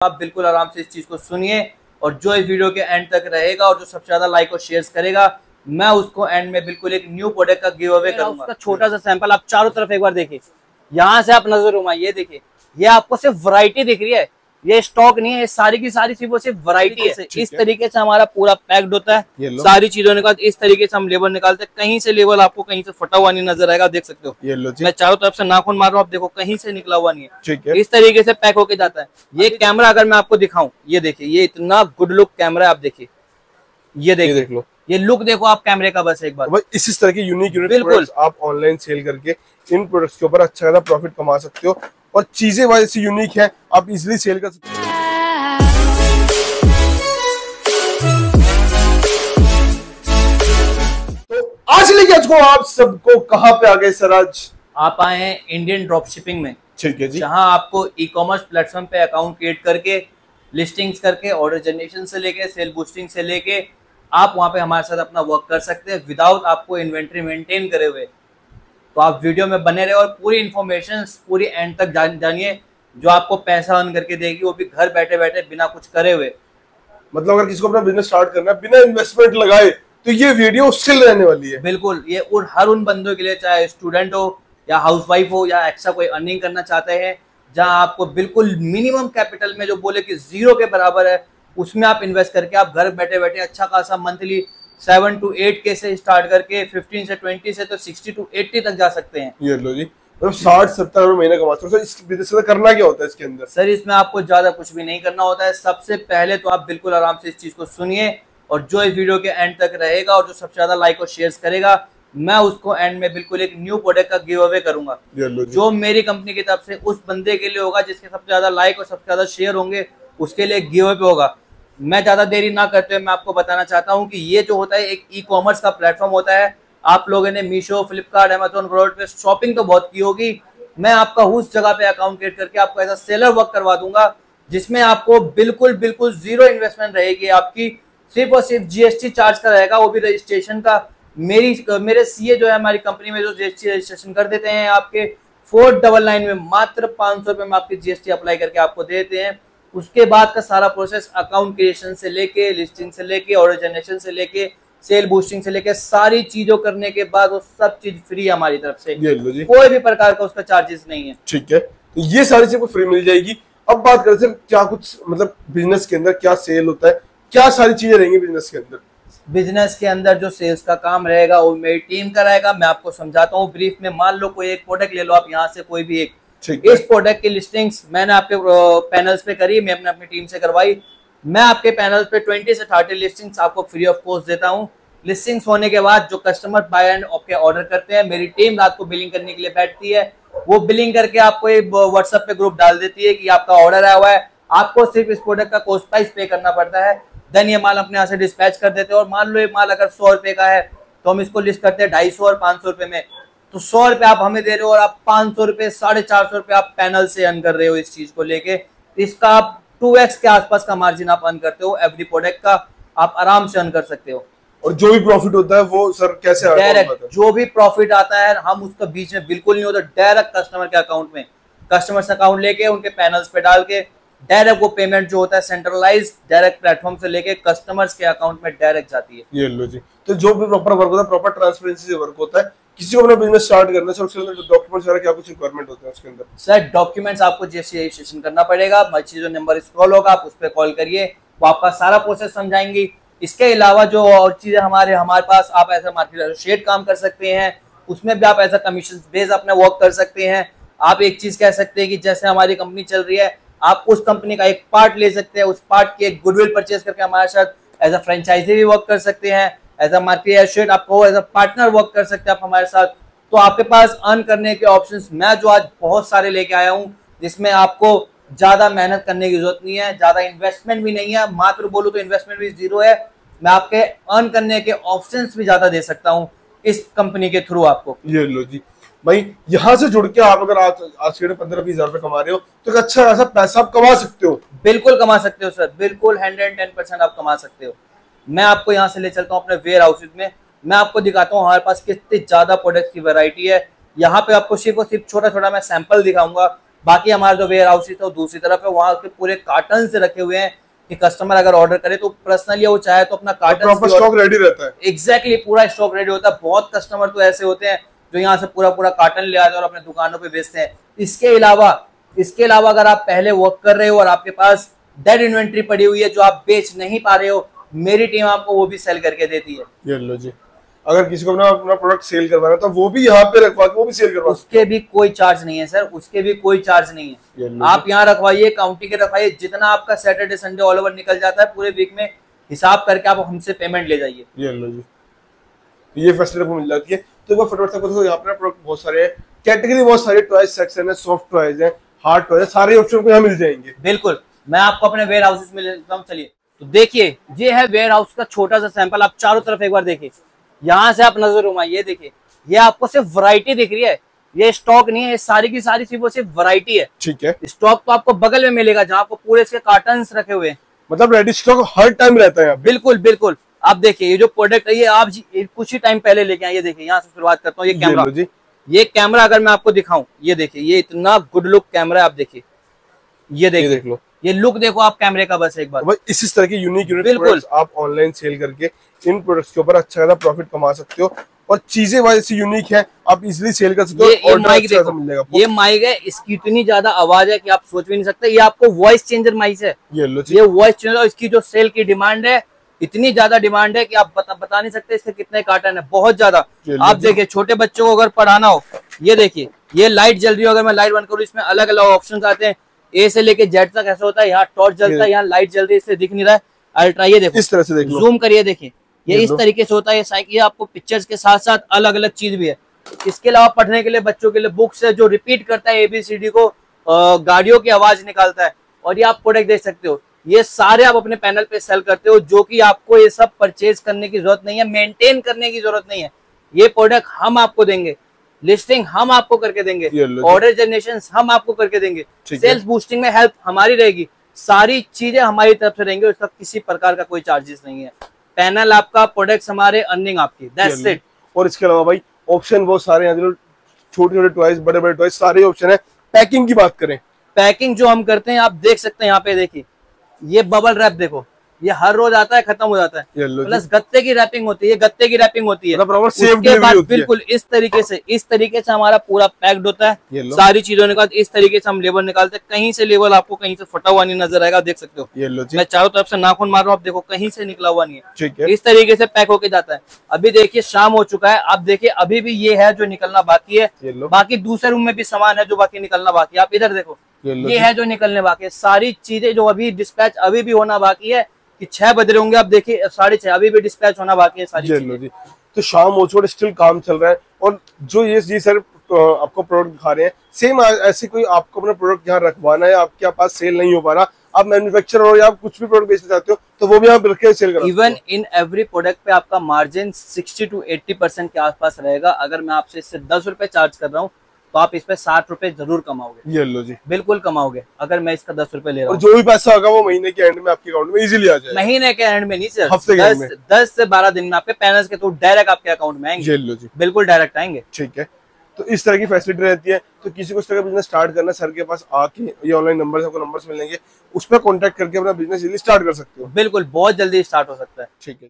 आप बिल्कुल आराम से इस चीज को सुनिए और जो इस वीडियो के एंड तक रहेगा और जो सबसे ज्यादा लाइक और शेयर करेगा मैं उसको एंड में बिल्कुल एक न्यू प्रोडक्ट का गिव अवे करूंगा। उसका छोटा सा सैंपल आप चारों तरफ एक बार देखिए, यहाँ से आप नजर घुमाइए, देखिए ये आपको सिर्फ वैरायटी दिख रही है, ये स्टॉक नहीं है, ये सारी की सारी सिर्फ वैरायटी है। इस तरीके से हमारा पूरा पैक्ड होता है, सारी चीजों निकाल इस तरीके से हम लेबल निकालते हैं। कहीं से लेबल आपको कहीं से फटा हुआ नहीं नजर आएगा, देख सकते हो। मैं चारों तरफ से नाखून मार रहा हूँ, आप देखो कहीं से निकला हुआ नहीं है। इस तरीके से पैक होके जाता है। ये कैमरा अगर मैं आपको दिखाऊं, ये देखिए, ये इतना गुड लुक कैमरा है। आप देखिए, ये देख लो, ये लुक देखो आप कैमरे का। बस एक बार इस तरह के यूनिक प्रोडक्ट्स आप ऑनलाइन सेल करके इन प्रोडक्ट्स के ऊपर अच्छा खासा प्रॉफिट कमा सकते हो और चीजें वैसे यूनिक है, आप इजीली सेल कर सकते हो। तो आज लेके आज को आप सबको कहाँ पे आ गए सर? आज आप आए हैं इंडियन ड्रॉप शिपिंग में। ठीक है जी। जहां आपको ई कॉमर्स प्लेटफॉर्म पे अकाउंट क्रिएट करके, लिस्टिंग्स करके, ऑर्डर जनरेशन से लेके, सेल बूस्टिंग से लेके आप वहां पे हमारे साथ अपना वर्क कर सकते हैं विदाउट आपको इन्वेंट्री मेंटेन करे हुए। तो आप वीडियो में बने रहे और पूरी इन्फॉर्मेशन पूरी एंड तक जानिए, जो आपको पैसा अर्न करके देगी, वो भी घर बैठे बैठे बिना कुछ करे हुए। मतलब अगर किसी को अपना बिजनेस स्टार्ट करना है बिना इन्वेस्टमेंट लगाए तो ये वीडियो स्किल रहने वाली है। बिल्कुल, ये हर उन बंदों के लिए, चाहे स्टूडेंट हो या हाउसवाइफ हो या एक्स्ट्रा कोई अर्निंग करना चाहते हैं, जहां आपको बिल्कुल मिनिमम कैपिटल में, जो बोले कि 0 के बराबर है, उसमें आप इन्वेस्ट करके आप घर बैठे बैठे अच्छा खासा मंथली 7 to 8K से स्टार्ट करके 15 से 20 से तो 60 to 80 तक जा सकते हैं। ये लो जी, मतलब 60-70 महीने कमाते हो। सर इस बिजनेस में करना क्या होता है इसके अंदर? सर इसमें आपको ज्यादा कुछ भी नहीं करना होता है। सबसे पहले तो आप बिल्कुल आराम से इस चीज को सुनिए और जो इस वीडियो के एंड तक रहेगा और जो सबसे ज्यादा लाइक और शेयर करेगा मैं उसको एंड में बिल्कुल एक न्यू प्रोडक्ट का गिव अवे करूंगा, जो मेरी कंपनी की तरफ से उस बंदे के लिए होगा जिसके सबसे ज्यादा लाइक और सबसे ज्यादा शेयर होंगे, उसके लिए गिव अवे होगा। मैं ज्यादा देरी ना करते हुए मैं आपको बताना चाहता हूं कि ये जो होता है एक ई कॉमर्स का प्लेटफॉर्म होता है। आप लोगों ने मीशो, फ्लिपकार्ट, अमेजोन, ग्रोड पे शॉपिंग तो बहुत की होगी। मैं आपका उस जगह पे अकाउंट क्रिएट करके आपको ऐसा सेलर वर्क करवा दूंगा जिसमें आपको बिल्कुल 0 इन्वेस्टमेंट रहेगी आपकी। सिर्फ और सिर्फ जीएसटी चार्ज का रहेगा, वो भी रजिस्ट्रेशन का। मेरे सीए जो है हमारी कंपनी में, जो जीएसटी रजिस्ट्रेशन कर देते हैं आपके 499 में, मात्र 500 रुपए में आपकी जीएसटी अप्लाई करके आपको दे देते हैं। उसके बाद का सारा प्रोसेस अकाउंट क्रिएशन से लेके, लिस्टिंग से लेके, ऑर्डर जनरेशन से लेके, सेल बूस्टिंग से लेके, सारी चीजों करने के बाद वो सब चीज फ्री है हमारी तरफ से। कोई भी प्रकार का उसका चार्जेस नहीं है। ठीक है, तो ये सारी चीजें फ्री मिल जाएगी। अब बात करते हैं क्या कुछ मतलब बिजनेस के अंदर क्या सेल होता है, क्या सारी चीजें रहेंगी बिजनेस के अंदर? बिजनेस के अंदर जो सेल्स का काम रहेगा वो मेरी टीम का रहेगा। मैं आपको समझाता हूँ ब्रीफ में। मान लो कोई एक प्रोडक्ट ले लो आप, यहाँ से कोई भी एक, इस प्रोडक्ट की लिस्टिंग्स मैंने आपके पैनल्स पे करी, मैं अपनी टीम से करवाई। मैं आपके पैनल्स पे 20 से 30 लिस्टिंग्स आपको फ्री ऑफ कॉस्ट देता हूँ। लिस्टिंग्स होने के बाद जो कस्टमर बाय एंड आपके ऑर्डर करते हैं, मेरी टीम रात को बिलिंग करने के लिए बैठती है। वो बिलिंग करके आपको एक व्हाट्सएप पे ग्रुप डाल देती है कि आपका ऑर्डर आया हुआ है, आपको सिर्फ इस प्रोडक्ट का कॉस्ट प्राइस पे करना पड़ता है। देन ये माल अपने यहाँ से डिस्पैच कर देते हैं। और मान लो ये माल अगर 100 रुपए का है तो हम इसको लिस्ट करते हैं 250 और 500 रुपए में। तो 100 रुपए आप हमें दे रहे हो और आप 500 रुपए, 450 रुपए आप पैनल से अर्न कर रहे हो इस चीज को लेके। इसका आप 2x के आसपास का मार्जिन आप अर्न करते हो एवरी प्रोडक्ट का, आप आराम से अर्न कर सकते हो। और जो भी प्रॉफिट होता है वो सर कैसे आता है? डायरेक्ट जो भी प्रॉफिट आता है हम उसका बीच में बिल्कुल नहीं होता, डायरेक्ट कस्टमर के अकाउंट में, कस्टमर से अकाउंट लेके उनके पैनल्स पे डाल के डायरेक्ट वो पेमेंट जो होता है सेंट्रलाइज डायरेक्ट प्लेटफॉर्म से लेके कस्टमर्स के अकाउंट में डायरेक्ट जाती है। ये लो जी, तो जो भी प्रॉपर वर्क होता है, प्रॉपर ट्रांसपेरेंसी से वर्क होता है। किसी को अपना बिजनेस स्टार्ट करना है उसके अंदर डॉक्यूमेंट्स वगैरह क्या कुछ रिक्वायरमेंट होते हैं उसके अंदर? सर डॉक्यूमेंट्स आपको जैसे रजिस्ट्रेशन करना पड़ेगा, मर्ची जो नंबर स्क्रॉल होगा आप उस पर कॉल करिए, वो आपका सारा प्रोसेस समझाएंगी। इसके अलावा जो और चीजें हमारे पास, आप ऐसा मार्केट एसोसिएट काम कर सकते हैं, उसमें भी आप ऐसा कमीशन बेस अपने वर्क कर सकते हैं। आप एक चीज कह सकते हैं कि जैसे हमारी कंपनी चल रही है, आप उस कंपनी का एक पार्ट ले सकते हैं, उस पार्ट की एक गुडविल परचेज करके हमारे साथ एज अ फ्रेंचाइजी भी वर्क कर सकते हैं, एज अ मार्केट एसोसिएट आपको एज अ पार्टनर वर्क कर सकते हैं आप हमारे साथ। तो आपके पास अर्न करने के ऑप्शंस मैं जो आज बहुत सारे लेके आया हूँ, जिसमें आपको ज्यादा मेहनत करने की जरूरत नहीं है, ज्यादा इन्वेस्टमेंट भी नहीं है। मात्र बोलूं तो इन्वेस्टमेंट भी 0 है। मैं आपके अर्न करने के ऑप्शंस भी ज्यादा दे सकता हूँ इस कंपनी के थ्रू आपको। ये लो जी भाई, यहाँ से जुड़ के आप अगर आज के 15-20 हजार रुपए कमा रहे हो तो एक अच्छा खासा पैसा आप कमा सकते हो। बिल्कुल कमा सकते हो सर, बिल्कुल 110% आप कमा सकते हो। मैं आपको यहाँ से ले चलता हूँ अपने वेयर हाउसेज में, मैं आपको दिखाता हूँ हमारे पास कितनी ज्यादा प्रोडक्ट्स की वैरायटी है। यहाँ पे आपको सिर्फ और सिर्फ छोटा छोटा मैं सैंपल दिखाऊंगा बाकी हमारा जो वेयर हाउस है वो दूसरी तरफ है, वहाँ के पूरे कार्टन से रखे हुए हैं कि कस्टमर अगर ऑर्डर करे तो पर्सनली वो चाहे तो अपना कार्टन स्टॉक रेडी रहता है। एग्जैक्टली पूरा स्टॉक रेडी होता है। बहुत कस्टमर तो ऐसे होते हैं जो यहाँ से पूरा पूरा कार्टन ले आते हैं और अपने दुकानों पे बेचते हैं। इसके अलावा अगर आप पहले वर्क कर रहे हो और आपके पास डेड इन्वेंट्री पड़ी हुई है जो आप बेच नहीं पा रहे हो, मेरी टीम आपको वो भी सेल करके देती है। ये लो जी, अगर किसी को अपना प्रोडक्ट सेल करवाना है तो वो भी यहाँ पे रखवा के वो भी सेल करवा, उसके भी कोई चार्ज नहीं है सर, उसके भी कोई चार्ज नहीं है। आप यहाँ रखवाइए, काउंटी के रखवाइए, जितना आपका सैटरडे संडे ऑल ओवर निकल जाता है पूरे वीक में, हिसाब करके आप हमसे पेमेंट ले जाइए। ये लो जी, ये फैसिलिटी आपको मिल जाती है। तो वो फटाफट से यहाँ पे प्रोडक्ट बहुत सारे हैं, कैटेगरी बहुत सारे, टॉयज सेक्शन है, सॉफ्ट टॉयज है, हार्ड टॉयज, सारे ऑप्शन को यहाँ मिल जाएंगे। बिल्कुल, मैं आपको अपने वेयर हाउस में लेता हूँ। चलिए तो देखिए, ये है वेयर हाउस का छोटा सा सैंपल। आप चारों तरफ एक बार देखिए, यहाँ से आप नजर घुमाइए, देखिए ये आपको सिर्फ वैरायटी दिख रही है, ये स्टॉक नहीं है, ये सारी की सारी सिर्फ वैरायटी है। ठीक है, स्टॉक तो आपको बगल में मिलेगा जहाँ आपको पूरे इसके कार्टन्स रखे हुए हैं, मतलब रेडी स्टॉक हर टाइम रहता है। बिल्कुल बिल्कुल। आप देखिए ये जो प्रोडक्ट है ये आप कुछ ही टाइम पहले लेके आए। ये देखिए, यहाँ से शुरुआत करता हूँ। ये कैमरा अगर मैं आपको दिखाऊं, ये देखिए, ये इतना गुड लुक कैमरा है। आप देखिए, ये देखिए, देख लो, ये लुक देखो आप कैमरे का बस एक बार। इस तरह के यूनिक प्रोडक्ट्स आप ऑनलाइन सेल करके इन प्रोडक्ट्स के ऊपर अच्छा खासा प्रॉफिट कमा सकते हो और चीजें वैसी यूनिक है, आप इजिली सेल कर सकते हो। ये माइक देखो, मिल जाएगा। ये माइक है, इसकी इतनी ज्यादा आवाज है कि आप सोच भी नहीं सकते। ये आपको वॉइस चेंजर माइक है, ये वॉइस चेंजर। इसकी जो सेल की डिमांड है, इतनी ज्यादा डिमांड है कि आप बता नहीं सकते इसके कितने कार्टन है, बहुत ज्यादा। आप देखिए, छोटे बच्चों को अगर पढ़ाना हो, ये देखिए, ये लाइट जल रही हो, अगर मैं लाइट बंद करूँ, इसमें अलग अलग ऑप्शन आते हैं, ए से लेके जेड तक ऐसा होता है। यहाँ टॉर्च जलता है, यहाँ लाइट जल रही है, इसलिए दिख नहीं रहा है। अल्ट्रा, ये देखो, इस तरह से देखो, जूम करिए, देखिए ये इस तरीके से होता है। ये साइकिल, ये आपको पिक्चर्स के साथ साथ अलग अलग चीज भी है। इसके अलावा पढ़ने के लिए बच्चों के लिए बुक्स है जो रिपीट करता है ABCD को, गाड़ियों की आवाज निकालता है। और ये आप प्रोडक्ट देख सकते हो, ये सारे आप अपने पैनल पे सेल करते हो, जो कि आपको ये सब परचेज करने की जरूरत नहीं है, मेंटेन करने की जरूरत नहीं है। ये प्रोडक्ट हम आपको देंगे, लिस्टिंग हम आपको करके देंगे, ऑर्डर जनरेशन हम आपको करके देंगे, सेल्स बूस्टिंग में हेल्प हमारी रहेगी, सारी चीजें हमारी तरफ से रहेंगी। उसका किसी प्रकार का कोई चार्जेस नहीं है। पैनल आपका, प्रोडक्ट्स हमारे, अर्निंग आपकी, दैट्स इट। और इसके अलावा भाई ऑप्शन बहुत सारे हैं, छोटे छोटे टॉयज, बड़े बड़े टॉयज, सारे ऑप्शन है। पैकिंग की बात करें, पैकिंग जो हम करते हैं, आप देख सकते हैं यहाँ पे, देखिए ये बबल रैप देखो, ये हर रोज आता है, खत्म हो जाता है। प्लस गत्ते की रैपिंग होती है, ये गत्ते की रैपिंग होती है। उसके बाद बिल्कुल इस तरीके से हमारा पूरा पैक्ड होता है। सारी चीजों के बाद इस तरीके से हम लेबल निकालते हैं। कहीं से लेबल आपको कहीं से फटा हुआ नहीं नजर आएगा, देख सकते हो। मैं चारों तरफ से नाखून मार रहा हूँ, आप देखो कहीं से निकला हुआ नहीं है। इस तरीके से पैक होके जाता है। अभी देखिए शाम हो चुका है, आप देखिए अभी भी ये है जो निकलना बाकी है। बाकी दूसरे रूम में भी सामान है जो बाकी निकलना बाकी है। आप इधर देखो, ये है जो निकलने बाकी है। सारी चीजें जो अभी डिस्पैच अभी भी होना बाकी है, कि 6 बज रहे होंगे, आप देखिए 6:30, अभी भी डिस्पैच होना बाकी है सारी चीजें। तो शाम हो चुका, स्टिल काम चल रहा है। और जो ये सर आपको प्रोडक्ट दिखा रहे हैं, सेम ऐसे कोई आपको अपना प्रोडक्ट यहाँ रखवाना है, आपके पास सेल नहीं हो पा रहा, आप मैन्युफैक्चरर हो या आप कुछ भी प्रोडक्ट बेचना चाहते हो, तो वो भी आप रख के सेल कर। इवन इन एवरी प्रोडक्ट पे आपका मार्जिन 60 to 80% के आसपास रहेगा। अगर मैं आपसे इससे 10 रुपए चार्ज कर रहा हूँ तो आप इस पे 60 रुपए जरूर कमाओगे। ये लो जी, बिल्कुल कमाओगे अगर मैं इसका 10 रुपए ले रहा हूँ। जो भी पैसा होगा वो महीने के एंड में आपके अकाउंट में इजीली आ जाएगा। महीने के एंड में नहीं सर, हफ्ते के एंड में 10 से 12 दिन में आपके पैनल्स के थ्रू डायरेक्ट आपके अकाउंट में आएंगे। लो जी, बिल्कुल डायरेक्ट आएंगे। ठीक है, तो इस तरह की फैसिलिटी रहती है। तो किसी को इस तरह का बिजनेस स्टार्ट करना, सर के पास आके, ये ऑनलाइन नंबर आपको नंबर्स मिलेंगे, उस पर कॉन्टेक्ट करके अपना बिजनेस इजीली स्टार्ट कर सकते हो। बिल्कुल, बहुत जल्दी स्टार्ट हो सकता है। ठीक है।